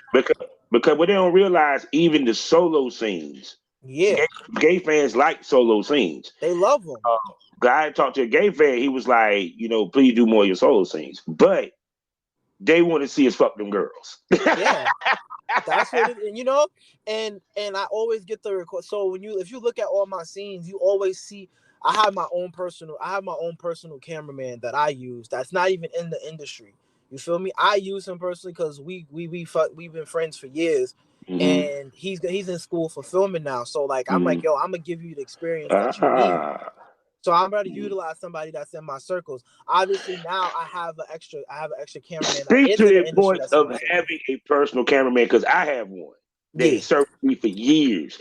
Because what they don't realize, even the solo scenes, Yeah, gay fans like solo scenes. they love them. Guy talked to a gay fan, he was like, please do more of your solo scenes. But they want to see us fuck them girls. Yeah. That's what it, and I always get the request. So if you look at all my scenes, you always see I have my own personal cameraman that I use. That's not even in the industry. You feel me? I use him personally because we've been friends for years, Mm-hmm. and he's in school for filming now. So like I'm like, Mm-hmm. yo, I'm gonna give you the experience that you need. Ah. So I'm about to utilize somebody that's in my circles. Obviously now I have an extra cameraman that Speak is to in the the industry importance that's in of my circles. having a personal cameraman, because I have one that Yeah, has served me for years.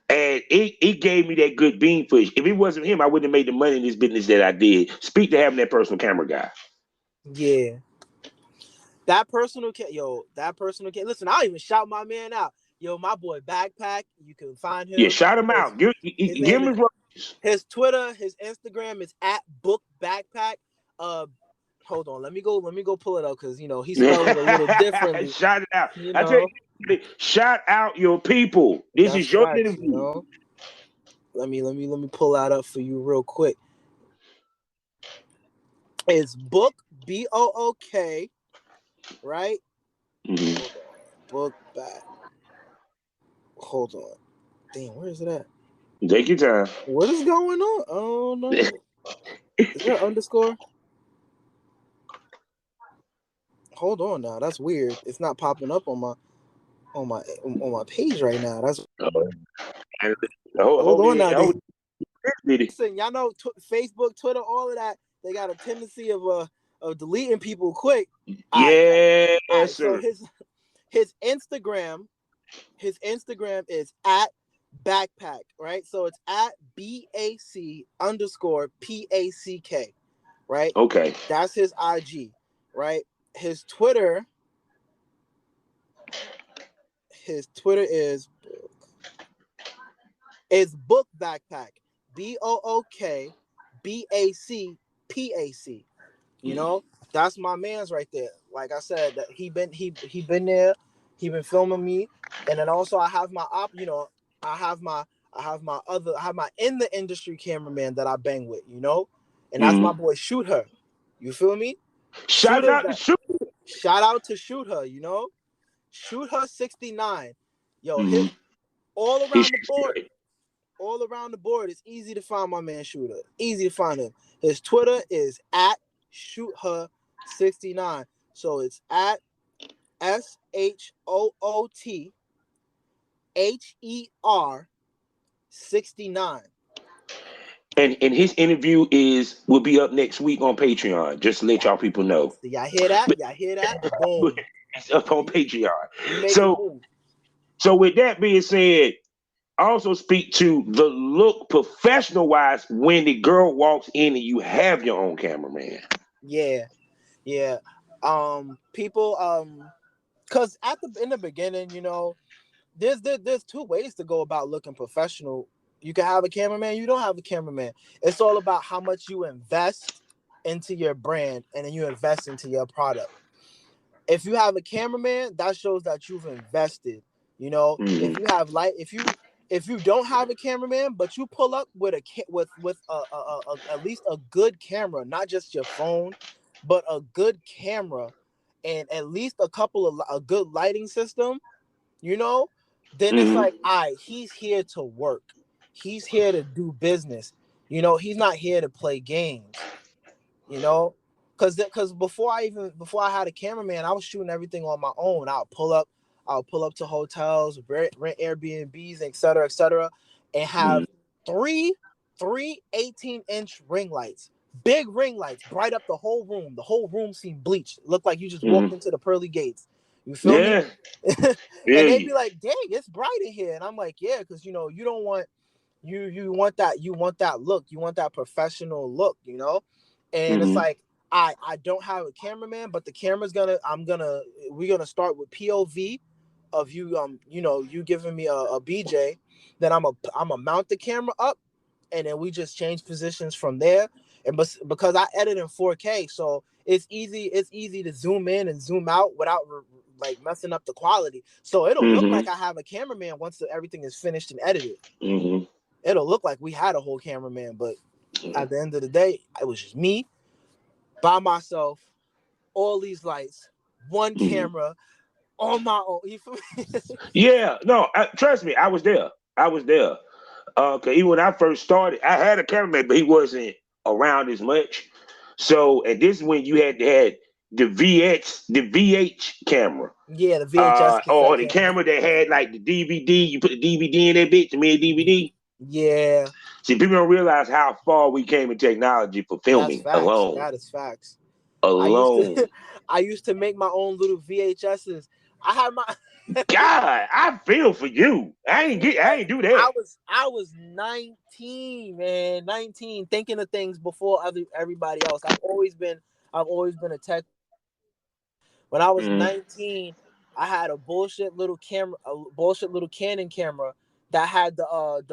And it gave me that good beam footage. If it wasn't him, I wouldn't have made the money in this business that I did. Speak to having that personal camera guy. yeah. That personal Listen, I'll even shout my man out. Yo, my boy Backpack. You can find Yeah, him. shout him His, out. Give his him name is his roses. his Twitter, his Instagram is @bookbackpack. Uh, hold on, let me go pull it up because he spells it a little differently. Shout it out. You I tell know, you, shout out your people. This that's is your facts. interview. Let me pull that up for you real quick. It's BOOK, right? Mm-hmm. Hold on, book back. Hold on. Damn, where is it at? Take your time. What is going on? Oh no. Is there an underscore? Hold on now. That's weird. It's not popping up on my page right now. That's hold on now. Listen, y'all know Facebook, Twitter, all of that. They got a tendency of deleting people quick. Yes, all right. sir. So his Instagram is @backpack, right? So it's @BAC_PACK, right? Okay. That's his IG, right? His Twitter is Book Backpack. BOOKBACPAC. That's my man's right there. Like I said, that he been there. He been filming me, and then also I have my I have my in the industry cameraman that I bang with, and that's my boy Shoot Her. You feel me? Shout out to Shoot. Shout out to Shoot Her. Shoot Her 69. Yo, hit all around the board. All around the board, it's easy to find my man Shooter. Easy to find him. His Twitter is @ShootHer69. So it's SHOOTHER69. And his interview will be up next week on Patreon. Just to let y'all people know. So y'all hear that? Boom. It's up on Patreon. We make it move. So with that being said, also speak to the look professional wise when the girl walks in and you have your own cameraman. Yeah. People, because in the beginning, there's two ways to go about looking professional. You can have a cameraman, you don't have a cameraman. It's all about how much you invest into your brand and then you invest into your product. If you have a cameraman, that shows that you've invested. You know, if you have if you don't have a cameraman, but you pull up with at least a good camera, not just your phone, but a good camera, and at least a good lighting system, you know, then it's like, all right, he's here to work. He's here to do business. You know, he's not here to play games. You know, because before I had a cameraman, I was shooting everything on my own. I'll pull up to hotels, rent Airbnbs, et cetera, and have three 18-inch ring lights, big ring lights, bright up the whole room. The whole room seemed bleached. It looked like you just walked into the pearly gates. You feel me? And they'd be like, "Dang, it's bright in here," and I'm like, "Yeah, because you know you don't want you want that look, you want that professional look, you know." And it's like, I don't have a cameraman, but the camera's we're gonna start with POV of you, you know, you giving me a BJ, then I'm a mount the camera up, and then we just change positions from there. And because I edit in 4K, so it's easy to zoom in and zoom out without like messing up the quality. So it'll look like I have a cameraman once everything is finished and edited. It'll look like we had a whole cameraman, but at the end of the day, it was just me by myself, all these lights, one camera on my own. You feel me? Yeah, no, trust me, I was there. Cause even when I first started, I had a cameraman, but he wasn't around as much. So, and this is when you had to have the VH camera. Yeah, the VHS or the camera that had like the DVD. You put the DVD in that bitch, the mid DVD. Yeah. See, people don't realize how far we came in technology for filming alone. That is facts. Alone. I used to make my own little VHSs. I had my God, I feel for you. I ain't do that. I was 19, man. 19, thinking of things before everybody else. I've always been a tech. When I was 19, I had a bullshit little Canon camera that had the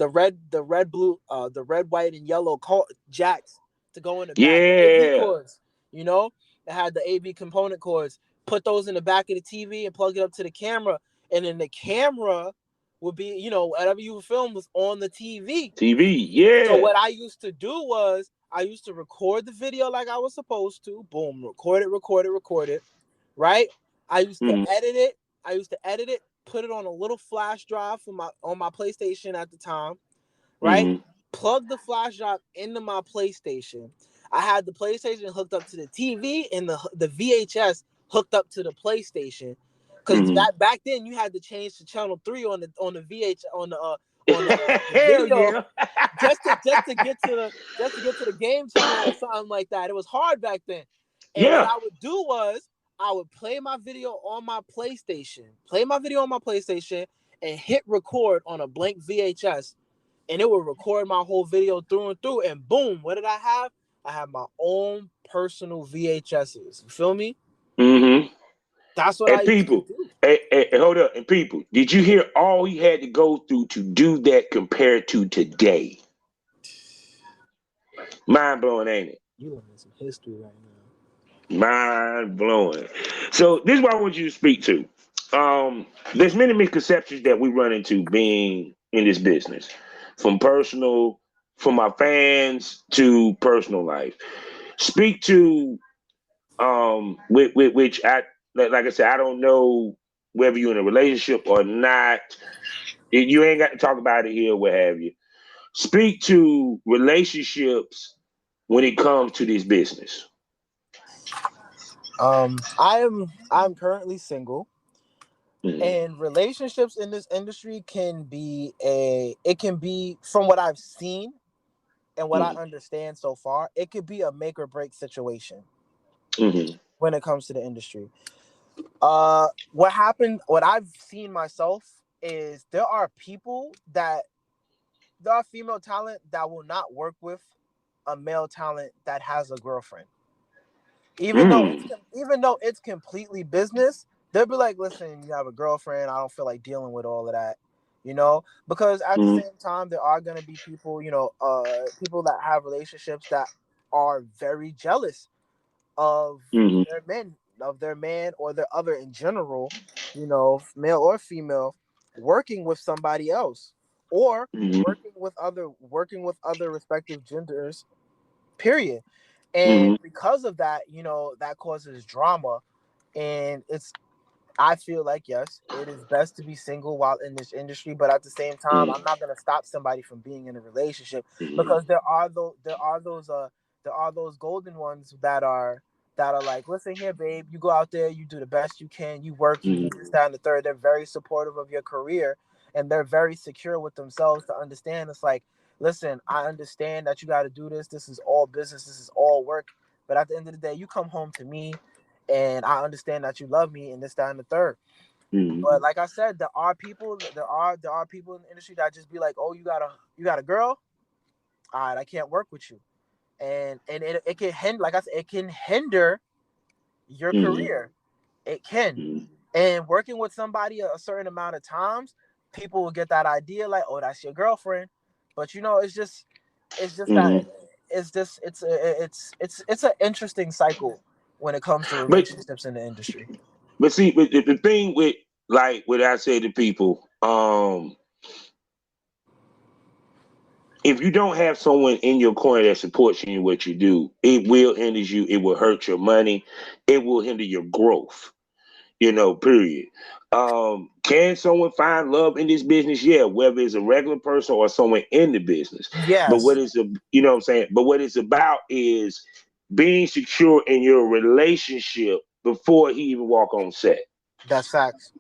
red, white, and yellow jacks to go in the back. AV cords, you know, it had the AV component cords. Put those in the back of the TV and plug it up to the camera, and then the camera would be, you know, whatever you film was on the TV. Yeah. So what I used to do was I used to record the video like I was supposed to. Boom, record it. Right? I used to edit it. Put it on a little flash drive on my PlayStation at the time. Right? Plug the flash drive into my PlayStation. I had the PlayStation hooked up to the TV and the VHS hooked up to the PlayStation. Because back then you had to change to channel 3 on the VH on the video just to get to the game channel or something like that. It was hard back then. And what I would do was I would play my video on my PlayStation, and hit record on a blank VHS, and it would record my whole video through and through. And boom, what did I have? I have my own personal VHSs. You feel me? That's what I used to do. Hey, hold up. And people, did you hear all he had to go through to do that compared to today? Mind blowing, ain't it? You learning some history right now. Mind blowing. So this is what I want you to speak to. There's many misconceptions that we run into being in this business, from my fans to personal life. Speak to which like I said, I don't know whether you're in a relationship or not. You ain't got to talk about it here, what have you. Speak to relationships when it comes to this business. I'm currently single, and relationships in this industry can be from what I've seen and what I understand so far, it could be a make or break situation when it comes to the industry. What I've seen myself is there are female talent that will not work with a male talent that has a girlfriend. Even though it's completely business, they'll be like, listen, you have a girlfriend, I don't feel like dealing with all of that, you know, because at the same time, there are going to be people, you know, people that have relationships that are very jealous of Mhm. their man or their other in general, male or female, working with somebody else, or Mhm. working with other respective genders, period. And Mhm. because of that, that causes drama. And I feel like, yes, it is best to be single while in this industry, but at the same time, I'm not gonna stop somebody from being in a relationship, Mhm. because there are those golden ones that are like, listen here, babe, you go out there, you do the best you can, you work, you do Mhm. this, that, and the third. They're very supportive of your career, and they're very secure with themselves to understand. It's like, listen, I understand that you got to do this. This is all business. This is all work. But at the end of the day, you come home to me, and I understand that you love me, and this, that, and the third. Mhm. But like I said, there are people in the industry that just be like, oh, you got a girl, all right, I can't work with you, and it can hinder, like I said, it can hinder your Mhm. career. It can. Mhm. And working with somebody a certain amount of times, people will get that idea like, oh, that's your girlfriend. But it's just that Mhm. it's an interesting cycle when it comes to But relationships in the industry. see, but the thing with like what I say to people, if you don't have someone in your corner that supports you in what you do, it will hinder you. It will hurt your money. It will hinder your growth. Period. Can someone find love in this business? Yeah, whether it's a regular person or someone in the business. But Yes, what I'm saying? But what it's about is being secure in your relationship before he even walk on set. that's facts.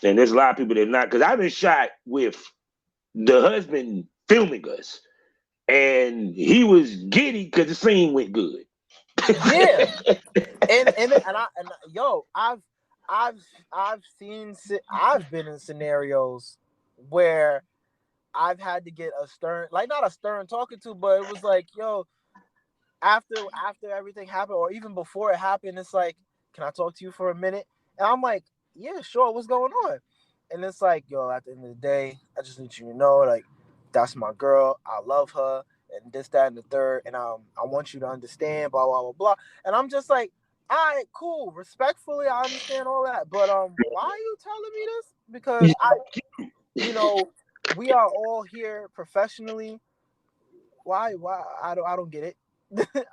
And there's a lot of people that not, because I've been shot with the husband filming us, and he was giddy because the scene went good. Yeah, yo, I've I've been in scenarios where I've had to get a stern, like not a stern talking to, but it was like, yo, after everything happened, or even before it happened, it's like, can I talk to you for a minute? And I'm like, yeah, sure, what's going on? And it's like, yo, at the end of the day, I just need you to know, like, that's my girl, I love her, and this, that, and the third, and I want you to understand, blah, blah, blah, blah. And I'm just like, all right, cool, respectfully, I understand all that, but why are you telling me this? Because you know we are all here professionally. Why I don't get it.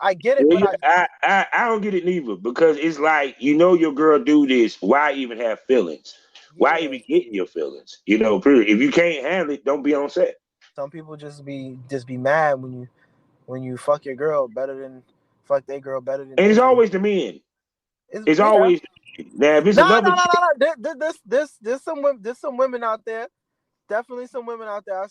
I get it, Yeah, but yeah, I don't get it neither, because it's like, your girl do this. Why even have feelings? Why yeah, even getting your feelings? Period. If you can't handle it, don't be on set. some people just be mad when you fuck your girl better than fuck their girl better than And they it's do. always the men. It's, It's yeah. always the men. Now, if it's No, another no, no, chick, no, no. There's some women out there. Definitely some women out there. I've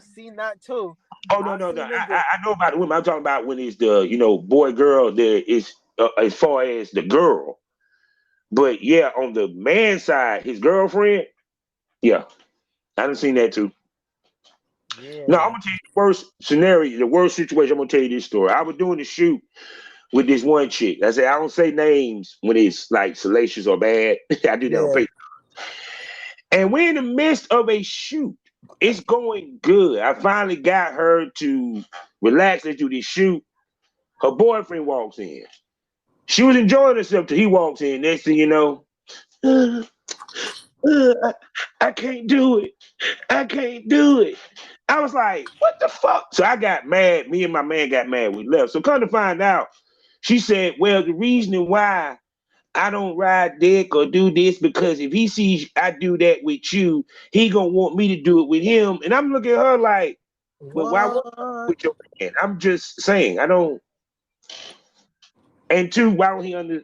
seen that too. oh no, I've no, no. seen I, them I get. I know about the women. I'm talking about when it's the boy girl. There is as far as the girl, but yeah, on the man side, his girlfriend. Yeah, I done seen that too. Yeah, Now I'm man. gonna tell you the worst scenario, the worst situation. I'm gonna tell you this story. I was doing the shoot with this one chick. I said I don't say names when it's like salacious or bad. I do that on Yeah. Facebook. And we're in the midst of a shoot. It's going good. I finally got her to relax. Let's do this shoot. Her boyfriend walks in. She was enjoying herself till he walks in. Next thing you know, uh, I can't do it. I can't do it. I was like, what the fuck? So I got mad. Me and my man got mad. We left. So come to find out, she said, well, the reason why I don't ride dick or do this, because if he sees I do that with you, he gonna want me to do it with him. And I'm looking at her like, well, why would What? with your man? I'm just saying, I don't. And two, why don't he under?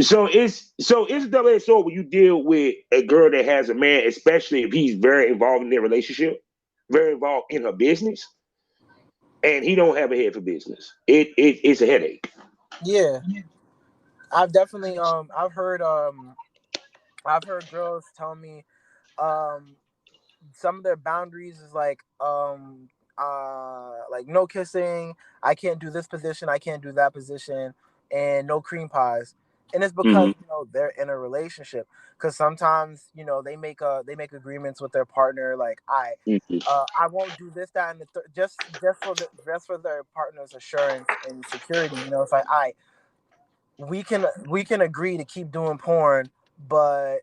So it's a double-edged sword when you deal with a girl that has a man, especially if he's very involved in their relationship, very involved in her business, and he don't have a head for business. It's a headache. Yeah. I've definitely I've heard girls tell me um some of their boundaries is like no kissing, I can't do this position, I can't do that position, and no cream pies. And it's because they're in a relationship. Because sometimes they make agreements with their partner, like I won't do this, that, and the just for their partner's assurance and security. It's like we can agree to keep doing porn, but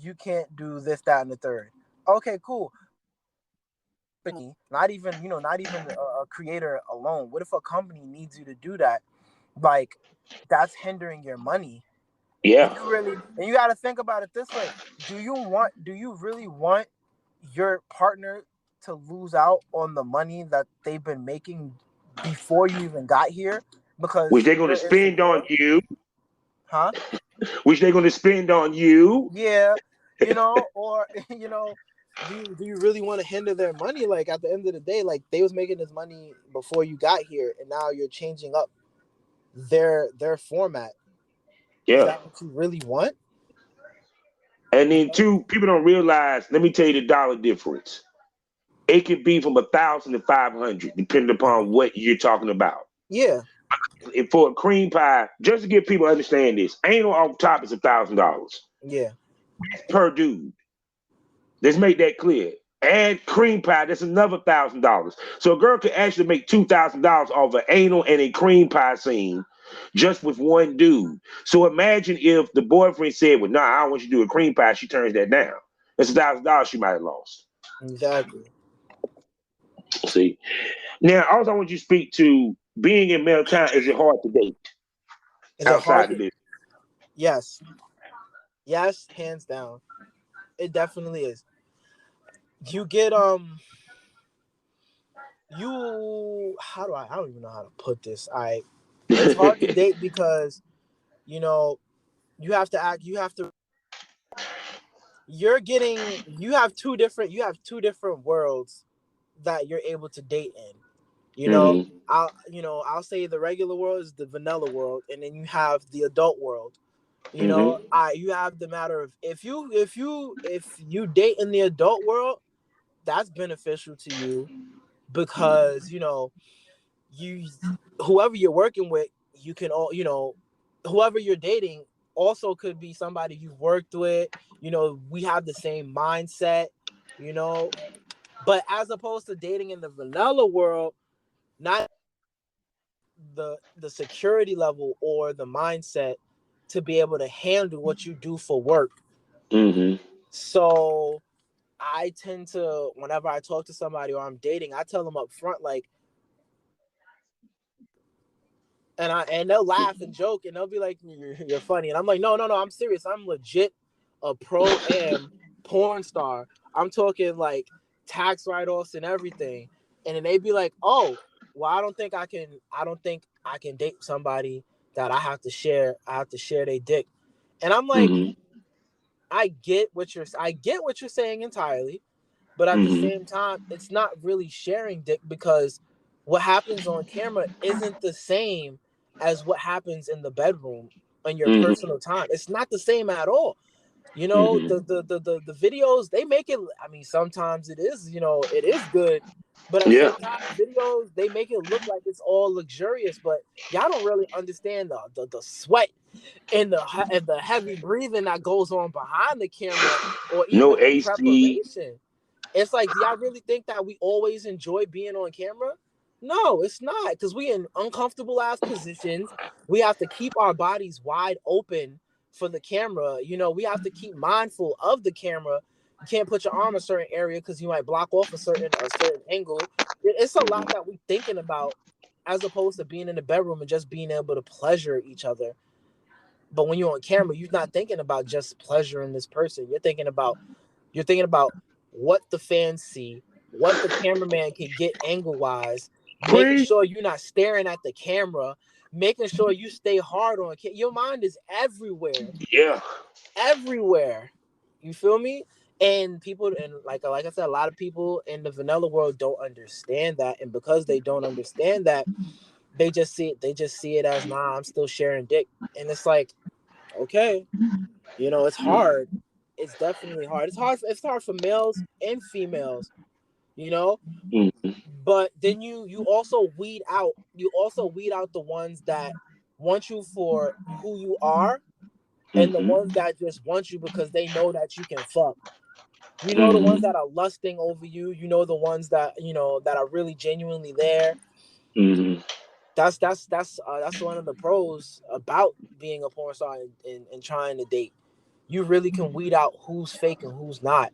you can't do this, that, and the third. Okay, cool. Not even a creator alone. What if a company needs you to do that? Like, that's hindering your money. Yeah. And you got to think about it this way: do you really want your partner to lose out on the money that they've been making before you even got here because Which they're going to you're spend on insecure? you. Huh? Which they're going to spend on you. Yeah, or do you really want to hinder their money? Like, at the end of the day, like, they was making this money before you got here, and now you're changing up their format. Is Yeah. that what you really want? And then two, people don't realize, let me tell you the dollar difference. It could be from 1,000 to 500, depending upon what you're talking about. Yeah. And for a cream pie, just to get people to understand this, anal off top is $1,000. Yeah. Per dude. Let's make that clear. Add cream pie, that's another $1,000. So a girl could actually make $2,000 off an anal and a cream pie scene just with one dude. So imagine if the boyfriend said, well, nah, I don't want you to do a cream pie. She turns that down. That's $1,000 she might have lost. Exactly. See? Now, also, I want you to speak to being in male town. Is it hard to date Is it hard outside to? of this? Yes. Yes, hands down. It definitely is. You get I don't even know how to put this. It's hard to date because you have to you have two different worlds that you're able to date in. I'll say the regular world is the vanilla world, and then you have the adult world. You have the matter of if you date in the adult world, that's beneficial to you because you whoever you're working with, you can all whoever you're dating also could be somebody you've worked with. We have the same mindset, but as opposed to dating in the vanilla world, not the security level or the mindset to be able to handle what you do for work. So I tend to, whenever I talk to somebody or I'm dating, I tell them up front, like, and they'll laugh and joke and they'll be like, you're funny. And I'm like, no, I'm serious. I'm legit a pro-am porn star. I'm talking like tax write-offs and everything. And then they'd be like, oh, well, I don't think I can date somebody that I have to share their dick. And I'm like, I get what you're saying entirely, but at the same time, it's not really sharing dick because what happens on camera isn't the same as what happens in the bedroom on your personal time. It's not the same at all. The videos, they make it, I mean, sometimes it is, it is good, but at the same time, the videos, they make it look like it's all luxurious, but y'all don't really understand the sweat and the heavy breathing that goes on behind the camera or even No the AC. preparation. It's like, do y'all really think that we always enjoy being on camera? No, it's not, because we in uncomfortable ass positions. We have to keep our bodies wide open for the camera. We have to keep mindful of the camera. You can't put your arm in a certain area because you might block off a certain angle. It's a lot that we thinking about as opposed to being in the bedroom and just being able to pleasure each other. But when you're on camera, you're not thinking about just pleasuring this person. You're thinking about what the fans see, what the cameraman can get angle-wise, making sure you're not staring at the camera, making sure you stay hard on your mind is everywhere. Yeah. Everywhere. You feel me? And people, and like I said, a lot of people in the vanilla world don't understand that, and because they don't understand that, they just see it as, nah, I'm still sharing dick. And it's like, okay, it's hard. It's definitely hard. It's hard for males and females, but then you also weed out the ones that want you for who you are and the ones that just want you because they know that you can fuck. You know, the ones that are lusting over you. You know, the ones that that are really genuinely there. That's one of the pros about being a porn star and trying to date. You really can weed out who's fake and who's not.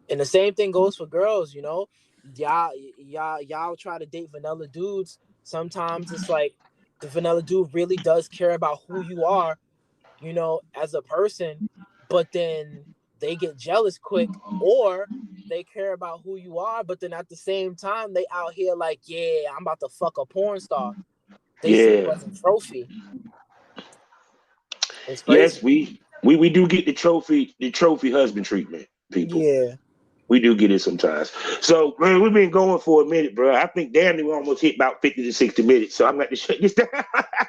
And the same thing goes for girls. You know, y'all try to date vanilla dudes. Sometimes it's like the vanilla dude really does care about who you are, as a person, but then they get jealous quick, or they care about who you are, but then at the same time they out here like, yeah, I'm about to fuck a porn star. They see you as a trophy. It's crazy. Yes, we do get the trophy husband treatment, people. Yeah. We do get it sometimes. So, man, we've been going for a minute, bro. I think damn near we almost hit about 50 to 60 minutes. So I'm going to shut this down.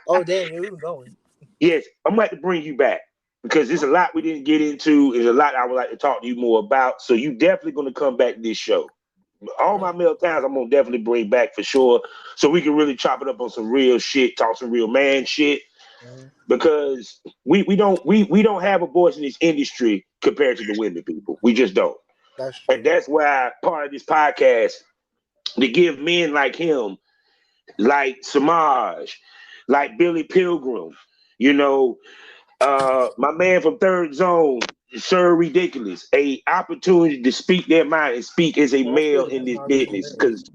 Oh, damn, yeah, we were going. Yes, I'm going to bring you back because there's a lot we didn't get into. There's a lot I would like to talk to you more about. So you definitely going to come back to this show. All my male times I'm going to definitely bring back for sure. So we can really chop it up on some real shit, talk some real man shit. Because we don't have a voice in this industry compared to the women, people. We just don't. That's true. And that's why part of this podcast, to give men like him, like Samaj, like Billy Pilgrim, my man from Third Zone, Sir Ridiculous, a opportunity to speak their mind and speak as a male in this business, because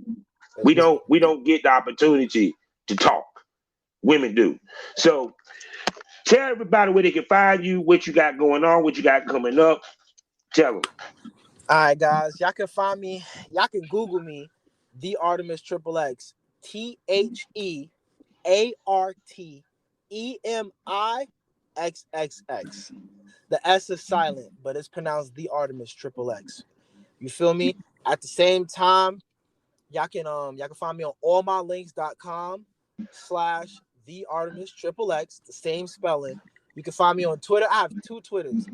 we don't get the opportunity to talk. Women do. So tell everybody where they can find you, what you got going on, what you got coming up. Tell them. All right, guys. Y'all can find me. Y'all can Google me, the ArtemiXXX. TheArtemiXXX. The S is silent, but it's pronounced the ArtemiXXX. You feel me? At the same time, y'all can find me on allmylinks.com/theArtemiXXX, the same spelling. You can find me on Twitter. I have 2 Twitters.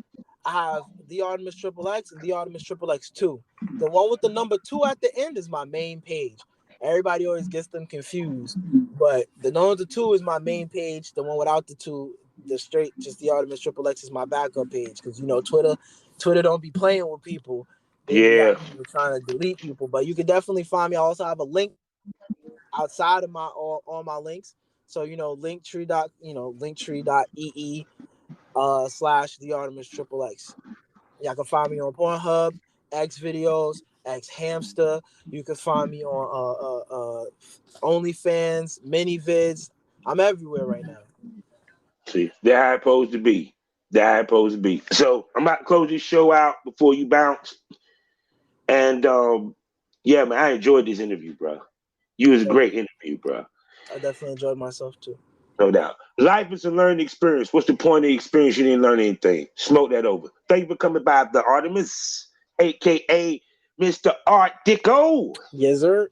I have the ArtemiXXX and the ArtemiXXX2. The one with the number 2 at the end is my main page. Everybody always gets them confused, but the number 2 is my main page. The one without the 2, the straight, just the ArtemiXXX is my backup page, because Twitter don't be playing with people. They be out here trying to delete people, but you can definitely find me. I also have a link outside of my all my links. So linktree.ee /theArtemiXXX. Y'all can find me on Pornhub, X Videos, X Hamster. You can find me on OnlyFans, Mini Vids. I'm everywhere right now. See, that's how it's supposed to be. So I'm about to close this show out before you bounce. And yeah, man, I enjoyed this interview, bro. You was a great interview, bro. I definitely enjoyed myself too. No doubt. Life is a learning experience. What's the point of the experience? You didn't learn anything. Smoke that over. Thank you for coming by the Artemis, aka Mr. Art Dicko. Yes, sir.